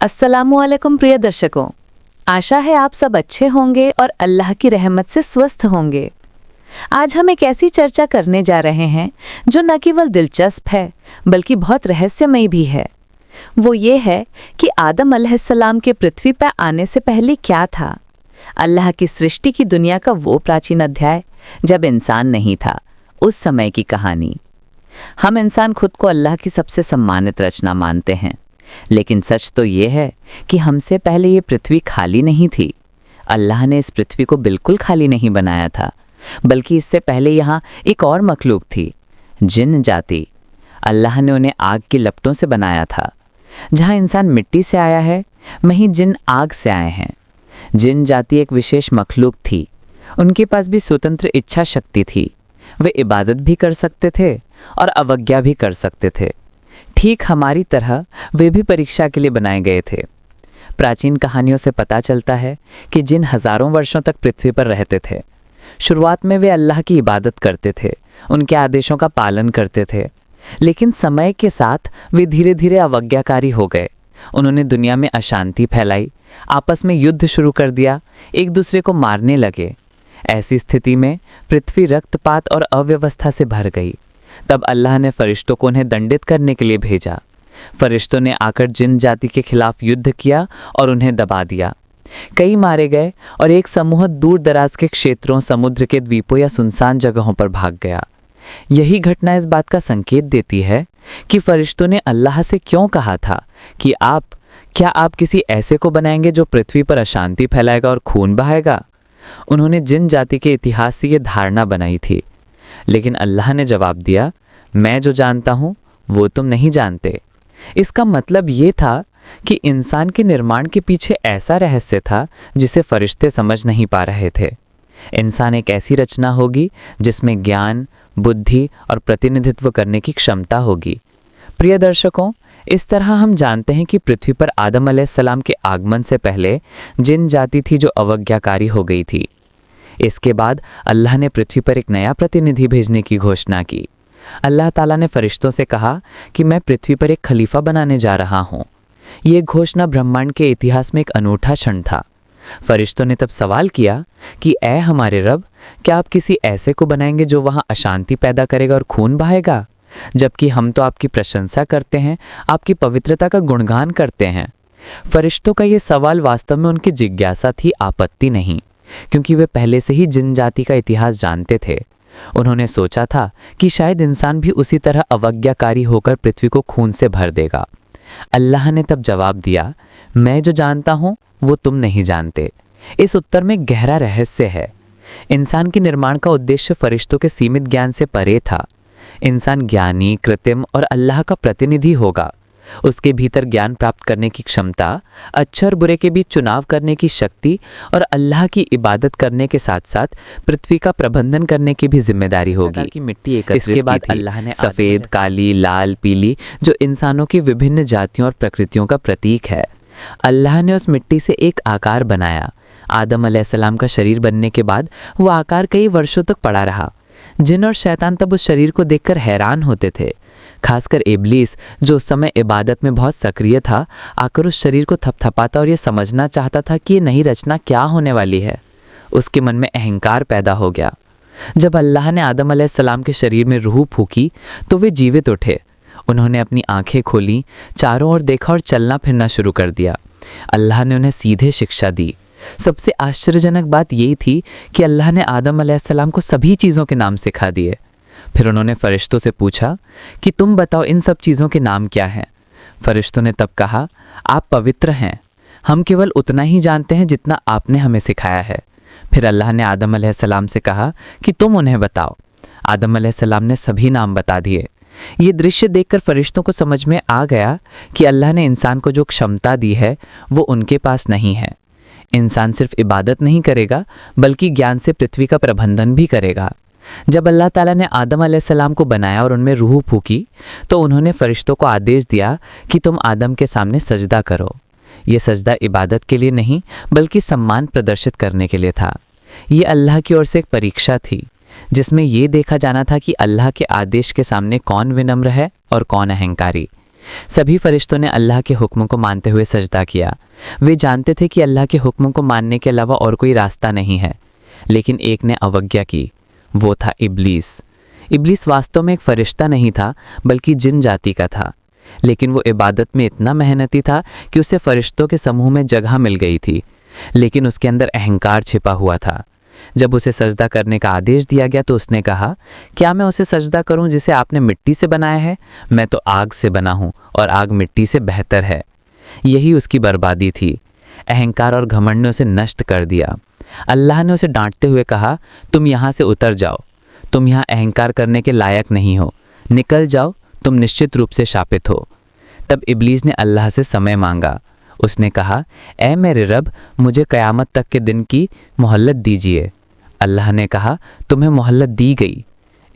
अस्सलामुअलैकुम प्रिय दर्शकों, आशा है आप सब अच्छे होंगे और अल्लाह की रहमत से स्वस्थ होंगे। आज हम एक ऐसी चर्चा करने जा रहे हैं जो न केवल दिलचस्प है बल्कि बहुत रहस्यमयी भी है। वो ये है कि आदम अलैहिस्सलाम के पृथ्वी पर आने से पहले क्या था। अल्लाह की सृष्टि की दुनिया का वो प्राचीन अध्याय जब इंसान नहीं था, उस समय की कहानी। हम इंसान खुद को अल्लाह की सबसे सम्मानित रचना मानते हैं, लेकिन सच तो ये है कि हमसे पहले ये पृथ्वी खाली नहीं थी। अल्लाह ने इस पृथ्वी को बिल्कुल खाली नहीं बनाया था, बल्कि इससे पहले यहाँ एक और मखलूक थी, जिन जाति। अल्लाह ने उन्हें आग की लपटों से बनाया था। जहाँ इंसान मिट्टी से आया है, वहीं जिन आग से आए हैं। जिन जाति एक विशेष मखलूक थी। उनके पास भी स्वतंत्र इच्छा शक्ति थी। वे इबादत भी कर सकते थे और अवज्ञा भी कर सकते थे। ठीक हमारी तरह वे भी परीक्षा के लिए बनाए गए थे। प्राचीन कहानियों से पता चलता है कि जिन हजारों वर्षों तक पृथ्वी पर रहते थे, शुरुआत में वे अल्लाह की इबादत करते थे, उनके आदेशों का पालन करते थे। लेकिन समय के साथ वे धीरे धीरे अवज्ञाकारी हो गए। उन्होंने दुनिया में अशांति फैलाई, आपस में युद्ध शुरू कर दिया, एक दूसरे को मारने लगे। ऐसी स्थिति में पृथ्वी रक्तपात और अव्यवस्था से भर गई। तब अल्लाह ने फरिश्तों को उन्हें दंडित करने के लिए भेजा। फरिश्तों ने आकर जिन जाति के खिलाफ युद्ध किया और उन्हें दबा दिया। कई मारे गए और एक समूह दूर दराज के क्षेत्रों, समुद्र के द्वीपों या सुनसान जगहों पर भाग गया। यही घटना इस बात का संकेत देती है कि फरिश्तों ने अल्लाह से क्यों कहा था कि क्या आप किसी ऐसे को बनाएंगे जो पृथ्वी पर अशांति फैलाएगा और खून बहाएगा। उन्होंने जिन जाति के इतिहास से ये धारणा बनाई थी, लेकिन अल्लाह ने जवाब दिया, मैं जो जानता हूं वो तुम नहीं जानते। इसका मतलब ये था कि इंसान के निर्माण के पीछे ऐसा रहस्य था जिसे फरिश्ते समझ नहीं पा रहे थे। इंसान एक ऐसी रचना होगी जिसमें ज्ञान, बुद्धि और प्रतिनिधित्व करने की क्षमता होगी। प्रिय दर्शकों, इस तरह हम जानते हैं कि पृथ्वी पर आदम अलैहिस्सलाम के आगमन से पहले जिन जाति थी जो अवज्ञाकारी हो गई थी। इसके बाद अल्लाह ने पृथ्वी पर एक नया प्रतिनिधि भेजने की घोषणा की। अल्लाह ताला ने फरिश्तों से कहा कि मैं पृथ्वी पर एक खलीफा बनाने जा रहा हूँ। ये घोषणा ब्रह्मांड के इतिहास में एक अनूठा क्षण था। फरिश्तों ने तब सवाल किया कि ऐ हमारे रब, क्या आप किसी ऐसे को बनाएंगे जो वहाँ अशांति पैदा करेगा और खून बहाएगा, जबकि हम तो आपकी प्रशंसा करते हैं, आपकी पवित्रता का गुणगान करते हैं। फरिश्तों का ये सवाल वास्तव में उनकी जिज्ञासा थी, आपत्ति नहीं, क्योंकि वे पहले से ही जिन जाति का इतिहास जानते थे। उन्होंने सोचा था कि शायद इंसान भी उसी तरह अवज्ञाकारी होकर पृथ्वी को खून से भर देगा। अल्लाह ने तब जवाब दिया, मैं जो जानता हूं वो तुम नहीं जानते। इस उत्तर में गहरा रहस्य है। इंसान के निर्माण का उद्देश्य फरिश्तों के सीमित ज्ञान से परे था। इंसान ज्ञानी, कृत्रिम और अल्लाह का प्रतिनिधि होगा। उसके भीतर ज्ञान प्राप्त करने की क्षमता, अच्छे और बुरे के बीच चुनाव करने की शक्ति और अल्लाह की इबादत करने के साथ साथ पृथ्वी का प्रबंधन करने की भी जिम्मेदारी होगी। की मिट्टी इसके बाद अल्लाह ने सफ़ेद, काली, लाल, पीली, जो इंसानों की विभिन्न जातियों और प्रकृतियों का प्रतीक है। अल्लाह ने उस मिट्टी से एक आकार बनाया। आदम अलैहिस्सलाम का शरीर बनने के बाद वो आकार कई वर्षों तक पड़ा रहा। जिन और शैतान तब उस शरीर को देखकर हैरान होते थे। खासकर इब्लीस, जो उस समय इबादत में बहुत सक्रिय था, आकर उस शरीर को थपथपाता और ये समझना चाहता था कि ये नई रचना क्या होने वाली है। उसके मन में अहंकार पैदा हो गया। जब अल्लाह ने आदम अलैहिस्सलाम के शरीर में रूह फूकी तो वे जीवित उठे। उन्होंने अपनी आंखें खोली, चारों ओर देखा और चलना फिरना शुरू कर दिया। अल्लाह ने उन्हें सीधे शिक्षा दी। सबसे आश्चर्यजनक बात यही थी कि अल्लाह ने आदम अलैहिस्सलाम को सभी चीज़ों के नाम सिखा दिए। फिर उन्होंने फरिश्तों से पूछा कि तुम बताओ इन सब चीज़ों के नाम क्या हैं। फरिश्तों ने तब कहा, आप पवित्र हैं, हम केवल उतना ही जानते हैं जितना आपने हमें सिखाया है। फिर अल्लाह ने आदम अलैहिस्सलाम से कहा कि तुम उन्हें बताओ। आदम अलैहिस्सलाम ने सभी नाम बता दिए। ये दृश्य देखकर फरिश्तों को समझ में आ गया कि अल्लाह ने इंसान को जो क्षमता दी है वो उनके पास नहीं है। इंसान सिर्फ इबादत नहीं करेगा बल्कि ज्ञान से पृथ्वी का प्रबंधन भी करेगा। जब अल्लाह ताला ने आदम अलैहिस्सलाम को बनाया और उनमें रूह फूकी तो उन्होंने फरिश्तों को आदेश दिया कि तुम आदम के सामने सजदा करो। ये सजदा इबादत के लिए नहीं बल्कि सम्मान प्रदर्शित करने के लिए था। ये अल्लाह की ओर से एक परीक्षा थी जिसमें ये देखा जाना था कि अल्लाह के आदेश के सामने कौन विनम्र है और कौन अहंकारी। सभी फरिश्तों ने अल्लाह के हुक्मों को मानते हुए सजदा किया। वे जानते थे कि अल्लाह के हुक्मों को मानने के अलावा और कोई रास्ता नहीं है, लेकिन एक ने अवज्ञा की। वो था इब्लीस। इब्लीस वास्तव में एक फरिश्ता नहीं था, बल्कि जिन जाति का था, लेकिन वो इबादत में इतना मेहनती था कि उसे फरिश्तों के समूह में जगह मिल गई थी, लेकिन उसके अंदर अहंकार छिपा हुआ था। जब उसे सजदा करने का आदेश दिया गया तो उसने कहा, क्या मैं उसे सजदा करूं जिसे आपने मिट्टी से बनाया है? मैं तो आग से बना हूं और आग मिट्टी से बेहतर है। यही उसकी बर्बादी थी। अहंकार और घमंड ने उसे नष्ट कर दिया। अल्लाह ने उसे डांटते हुए कहा, तुम यहाँ से उतर जाओ, तुम यहाँ अहंकार करने के लायक नहीं हो, निकल जाओ, तुम निश्चित रूप से शापित हो। तब इब्लीस ने अल्लाह से समय मांगा। उसने कहा, ऐ मेरे रब, मुझे क़यामत तक के दिन की मोहल्लत दीजिए। अल्लाह ने कहा, तुम्हें मोहल्लत दी गई।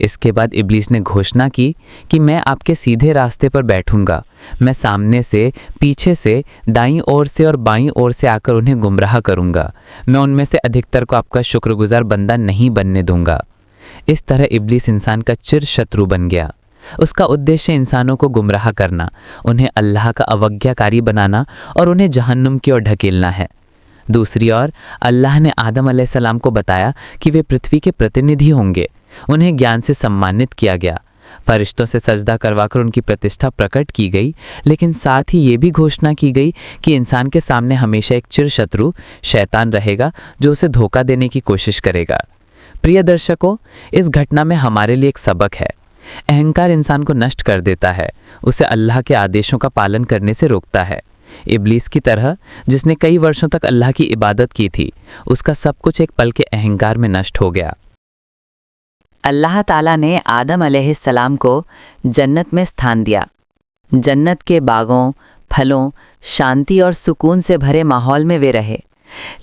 इसके बाद इब्लीस ने घोषणा की कि मैं आपके सीधे रास्ते पर बैठूंगा। मैं सामने से, पीछे से, दाईं ओर से और बाईं ओर से आकर उन्हें गुमराह करूंगा। मैं उनमें से अधिकतर को आपका शुक्रगुजार बंदा नहीं बनने दूंगा। इस तरह इब्लीस इंसान का चिर शत्रु बन गया। उसका उद्देश्य इंसानों को गुमराह करना, उन्हें अल्लाह का अवज्ञाकारी बनाना और उन्हें जहन्नुम की ओर ढकेलना है। दूसरी ओर अल्लाह ने आदम अलैहिस्सलाम को बताया कि वे पृथ्वी के प्रतिनिधि होंगे। उन्हें ज्ञान से सम्मानित किया गया। फरिश्तों से सजदा करवाकर उनकी प्रतिष्ठा प्रकट की गई, लेकिन साथ ही ये भी घोषणा की गई कि इंसान के सामने हमेशा एक चिर शत्रु शैतान रहेगा जो उसे धोखा देने की कोशिश करेगा। प्रिय दर्शकों, इस घटना में हमारे लिए एक सबक है। अहंकार इंसान को नष्ट कर देता है, उसे अल्लाह के आदेशों का पालन करने से रोकता है। इब्लीस की तरह, जिसने कई वर्षों तक अल्लाह की इबादत की थी, उसका सब कुछ एक पल के अहंकार में नष्ट हो गया। अल्लाह ताला ने आदम अलैहिस्सलाम को जन्नत में स्थान दिया। जन्नत के बागों, फलों, शांति और सुकून से भरे माहौल में वे रहे,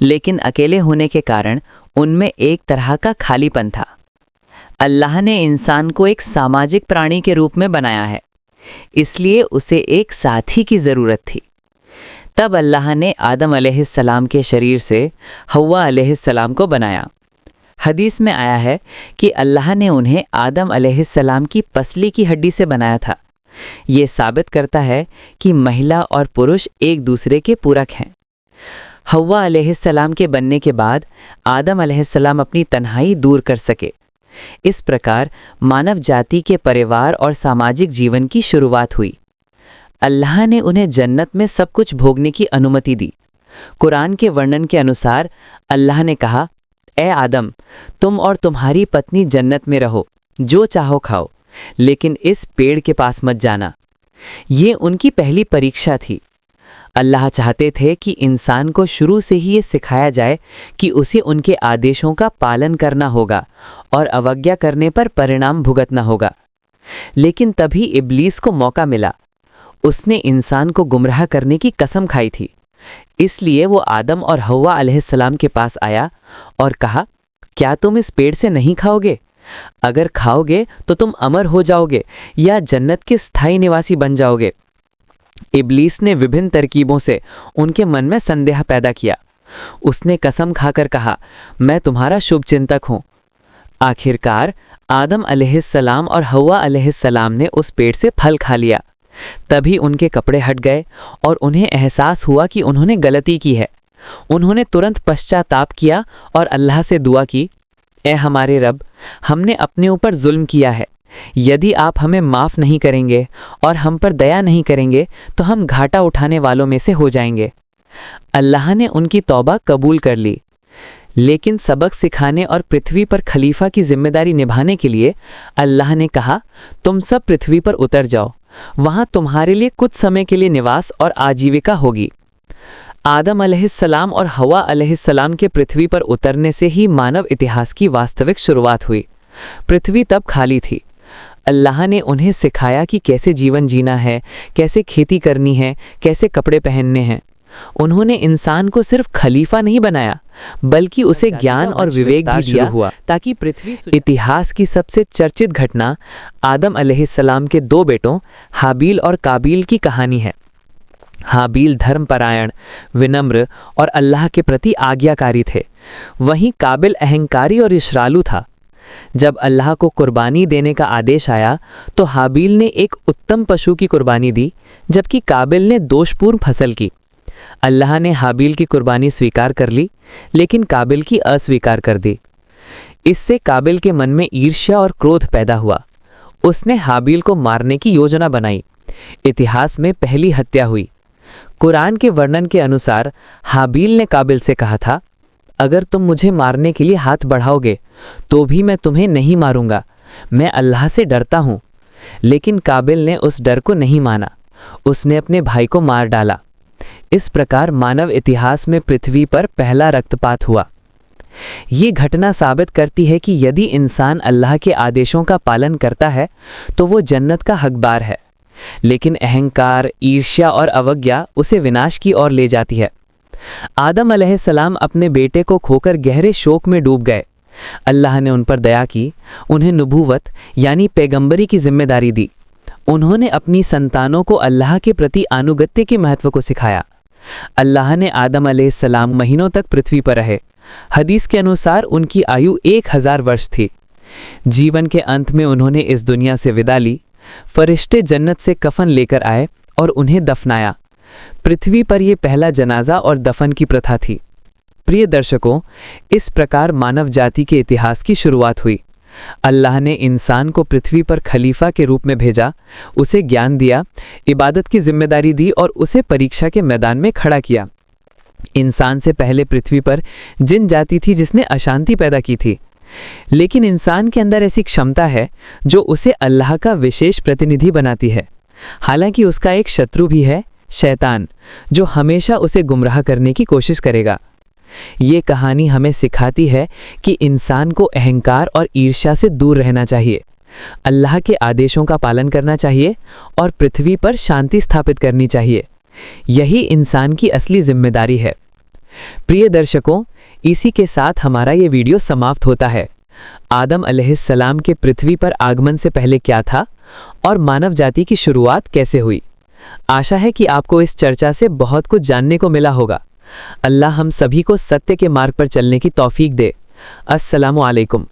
लेकिन अकेले होने के कारण उनमें एक तरह का खालीपन था। अल्लाह ने इंसान को एक सामाजिक प्राणी के रूप में बनाया है, इसलिए उसे एक साथी की ज़रूरत थी। तब अल्लाह ने आदम अलैहिस्सलाम के शरीर से हव्वा अलैहिस्सलाम को बनाया। हदीस में आया है कि अल्लाह ने उन्हें आदम अलैहिस्सलाम की पसली की हड्डी से बनाया था। ये साबित करता है कि महिला और पुरुष एक दूसरे के पूरक हैं। हव्वा अलैहिस्सलाम के बनने के बाद आदम अलैहिस्सलाम अपनी तन्हाई दूर कर सके। इस प्रकार मानव जाति के परिवार और सामाजिक जीवन की शुरुआत हुई। अल्लाह ने उन्हें जन्नत में सब कुछ भोगने की अनुमति दी। कुरान के वर्णन के अनुसार अल्लाह ने कहा, ए आदम, तुम और तुम्हारी पत्नी जन्नत में रहो, जो चाहो खाओ, लेकिन इस पेड़ के पास मत जाना। ये उनकी पहली परीक्षा थी। अल्लाह चाहते थे कि इंसान को शुरू से ही ये सिखाया जाए कि उसे उनके आदेशों का पालन करना होगा और अवज्ञा करने पर परिणाम भुगतना होगा। लेकिन तभी इब्लीस को मौका मिला। उसने इंसान को गुमराह करने की कसम खाई थी। इसलिए वो आदम और हव्वा अलैहिस्सलाम के पास आया और कहा, क्या तुम इस पेड़ से नहीं खाओगे? अगर खाओगे तो तुम अमर हो जाओगे या जन्नत के स्थायी निवासी बन जाओगे। इब्लीस ने विभिन्न तरकीबों से उनके मन में संदेह पैदा किया। उसने कसम खाकर कहा, मैं तुम्हारा शुभचिंतक हूं। आखिरकार आदम अलैहिस्सलाम और हव्वा अलैहिस्सलाम ने उस पेड़ से फल खा लिया। तभी उनके कपड़े हट गए और उन्हें एहसास हुआ कि उन्होंने गलती की है। उन्होंने तुरंत पश्चाताप किया और अल्लाह से दुआ की, ए हमारे रब, हमने अपने ऊपर जुल्म किया है। यदि आप हमें माफ़ नहीं करेंगे और हम पर दया नहीं करेंगे तो हम घाटा उठाने वालों में से हो जाएंगे। अल्लाह ने उनकी तौबा कबूल कर ली, लेकिन सबक सिखाने और पृथ्वी पर खलीफा की जिम्मेदारी निभाने के लिए अल्लाह ने कहा, तुम सब पृथ्वी पर उतर जाओ, वहां तुम्हारे लिए कुछ समय के लिए निवास और आजीविका होगी। आदम अलैहिस्सलाम और हव्वा अलैहिस्सलाम के पृथ्वी पर उतरने से ही मानव इतिहास की वास्तविक शुरुआत हुई। पृथ्वी तब खाली थी। अल्लाह ने उन्हें सिखाया कि कैसे जीवन जीना है, कैसे खेती करनी है, कैसे कपड़े पहनने हैं। उन्होंने इंसान को सिर्फ खलीफा नहीं बनाया, बल्कि उसे ज्ञान और विवेक भी दिया ताकि पृथ्वी। इतिहास की सबसे चर्चित घटना आदम अलैहिस्सलाम के दो बेटों हाबील और काबील की कहानी है। हाबील धर्मपरायण, विनम्र और अल्लाह के प्रति आज्ञाकारी थे, वहीं काबिल अहंकारी और इशरालू था। जब अल्लाह को कुर्बानी देने का आदेश आया तो हाबील ने एक उत्तम पशु की कुर्बानी दी, जबकि काबिल ने दोषपूर्ण फसल की। अल्लाह ने हाबील की कुर्बानी स्वीकार कर ली, लेकिन काबिल की अस्वीकार कर दी। इससे काबिल के मन में ईर्ष्या और क्रोध पैदा हुआ। उसने हाबील को मारने की योजना बनाई। इतिहास में पहली हत्या हुई। कुरान के वर्णन के अनुसार हाबील ने काबिल से कहा था, अगर तुम मुझे मारने के लिए हाथ बढ़ाओगे तो भी मैं तुम्हें नहीं मारूंगा, मैं अल्लाह से डरता हूं। लेकिन काबिल ने उस डर को नहीं माना। उसने अपने भाई को मार डाला। इस प्रकार मानव इतिहास में पृथ्वी पर पहला रक्तपात हुआ। ये घटना साबित करती है कि यदि इंसान अल्लाह के आदेशों का पालन करता है तो वो जन्नत का हकदार है, लेकिन अहंकार, ईर्ष्या और अवज्ञा उसे विनाश की ओर ले जाती है। आदम अलैहिस्सलाम अपने बेटे को खोकर गहरे शोक में डूब गए। अल्लाह ने उन पर दया की, उन्हें नबूवत यानी पैगंबरी की जिम्मेदारी दी। उन्होंने अपनी संतानों को अल्लाह के प्रति आनुगत्य के महत्व को सिखाया। अल्लाह ने आदम अलैहिस्सलाम महीनों तक पृथ्वी पर रहे। हदीस के अनुसार उनकी आयु 1000 वर्ष थी। जीवन के अंत में उन्होंने इस दुनिया से विदा ली। फरिश्ते जन्नत से कफन लेकर आए और उन्हें दफनाया। पृथ्वी पर यह पहला जनाजा और दफन की प्रथा थी। प्रिय दर्शकों, इस प्रकार मानव जाति के इतिहास की शुरुआत हुई। अल्लाह ने इंसान को पृथ्वी पर खलीफा के रूप में भेजा, उसे ज्ञान दिया, इबादत की जिम्मेदारी दी और उसे परीक्षा के मैदान में खड़ा किया। इंसान से पहले पृथ्वी पर जिन जाति थी जिसने अशांति पैदा की थी, लेकिन इंसान के अंदर ऐसी क्षमता है जो उसे अल्लाह का विशेष प्रतिनिधि बनाती है। हालांकि उसका एक शत्रु भी है, शैतान, जो हमेशा उसे गुमराह करने की कोशिश करेगा। ये कहानी हमें सिखाती है कि इंसान को अहंकार और ईर्ष्या से दूर रहना चाहिए, अल्लाह के आदेशों का पालन करना चाहिए और पृथ्वी पर शांति स्थापित करनी चाहिए। यही इंसान की असली जिम्मेदारी है। प्रिय दर्शकों, इसी के साथ हमारा ये वीडियो समाप्त होता है। आदम अलैहिस्सलाम के पृथ्वी पर आगमन से पहले क्या था और मानव जाति की शुरुआत कैसे हुई। आशा है कि आपको इस चर्चा से बहुत कुछ जानने को मिला होगा। अल्लाह हम सभी को सत्य के मार्ग पर चलने की तौफीक दे। अस्सलामु अलैकुम।